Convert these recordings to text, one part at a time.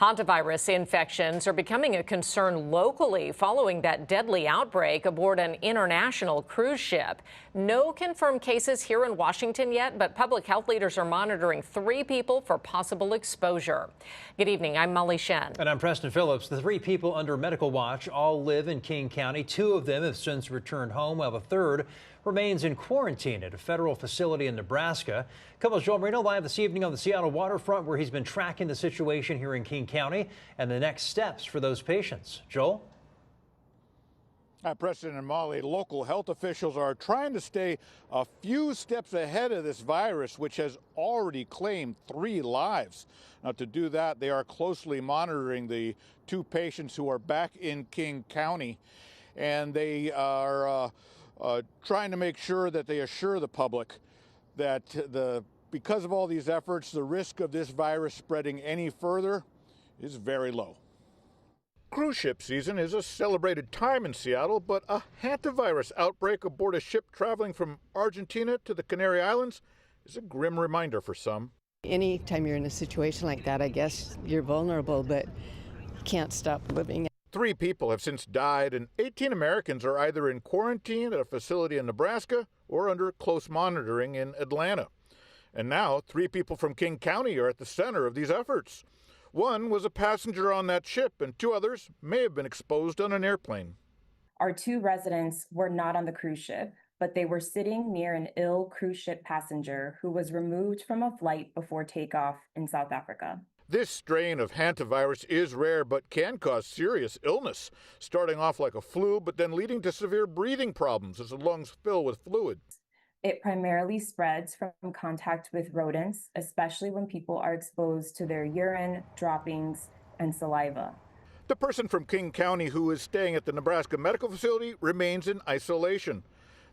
Hantavirus infections are becoming a concern locally following that deadly outbreak aboard an international cruise ship. No confirmed cases here in Washington yet, but public health leaders are monitoring 3 people for possible exposure. Good evening, I'm Molly Shen. And I'm Preston Phillips. The 3 people under medical watch all live in King County. 2 of them have since returned home, while the third remains in quarantine at a federal facility in Nebraska. KOMO's Joel Marino live this evening on the Seattle waterfront, where he's been tracking the situation here in King County and the next steps for those patients. Joel? Hi, Preston and Molly. Local health officials are trying to stay a few steps ahead of this virus, which has already claimed 3 lives. Now, to do that, they are closely monitoring the 2 patients who are back in King County, and they are trying to make sure that they assure the public that because of all these efforts, the risk of this virus spreading any further is very low. Cruise ship season is a celebrated time in Seattle, but a hantavirus outbreak aboard a ship traveling from Argentina to the Canary Islands is a grim reminder for some. Anytime you're in a situation like that, I guess you're vulnerable, but you can't stop living. 3 people have since died, and 18 Americans are either in quarantine at a facility in Nebraska or under close monitoring in Atlanta. And now 3 people from King County are at the center of these efforts. One was a passenger on that ship, and 2 others may have been exposed on an airplane. Our 2 residents were not on the cruise ship, but they were sitting near an ill cruise ship passenger who was removed from a flight before takeoff in South Africa. This strain of hantavirus is rare but can cause serious illness, starting off like a flu, but then leading to severe breathing problems as the lungs fill with fluid. It primarily spreads from contact with rodents, especially when people are exposed to their urine, droppings, and saliva. The person from King County who is staying at the Nebraska medical facility remains in isolation.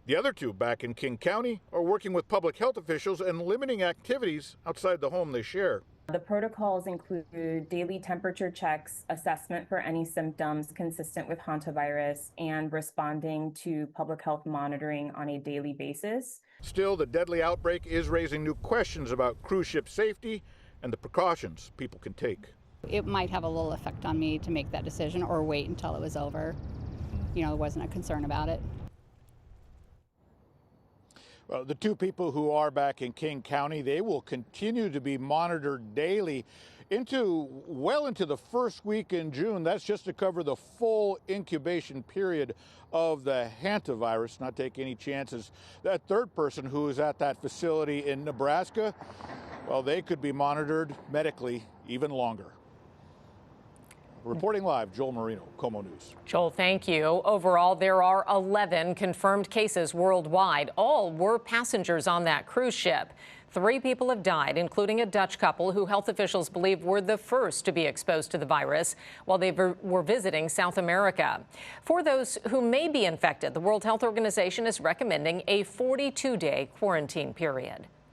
The other 2 back in King County are working with public health officials and limiting activities outside the home they share. The protocols include daily temperature checks, assessment for any symptoms consistent with hantavirus, and responding to public health monitoring on a daily basis. Still, the deadly outbreak is raising new questions about cruise ship safety and the precautions people can take. It might have a little effect on me to make that decision or wait until it was over. There wasn't a concern about it. Well, the 2 people who are back in King County, they will continue to be monitored daily well into the first week in June. That's just to cover the full incubation period of the hantavirus, not take any chances. That 3rd person who is at that facility in Nebraska, well, they could be monitored medically even longer. Reporting live, Joel Marino, KOMO News. Joel, thank you. Overall, there are 11 confirmed cases worldwide. All were passengers on that cruise ship. 3 people have died, including a Dutch couple who health officials believe were the first to be exposed to the virus while they were visiting South America. For those who may be infected, the World Health Organization is recommending a 42-day quarantine period.